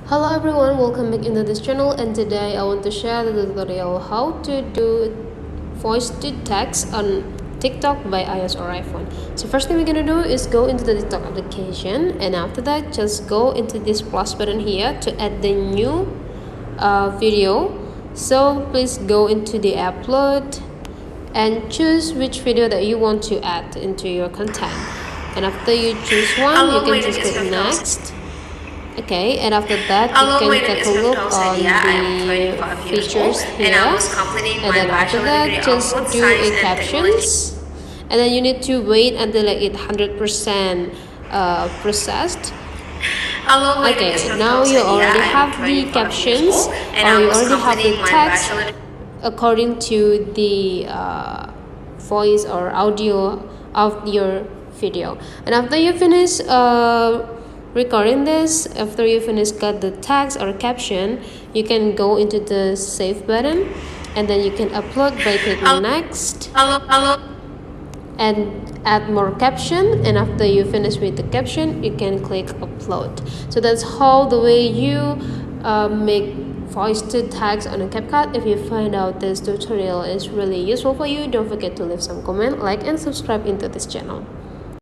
Hello everyone, welcome back into this channel, and today I want to share the tutorial how to do voice to text on TikTok by iOS or iPhone. So first thing we're gonna do is go into the TikTok application, and after that just go into this plus button here to add the new video. So please go into the upload and choose which video that you want to add into your content, and after you choose one you can just click next. Okay, and after that you can take a look on the features here, and then after that just do a captions, and then you need to wait until like it 100% processed. Okay, now you already have the captions, or you already have the text according to the voice or audio of your video. And after you finish recording this, after you finish got the text or caption, you can go into the save button, and then you can upload by clicking next and add more caption, and after you finish with the caption you can click upload. So that's how the way you make voice to text on a CapCut. If you find out this tutorial is really useful for you, don't forget to leave some comment, like and subscribe into this channel.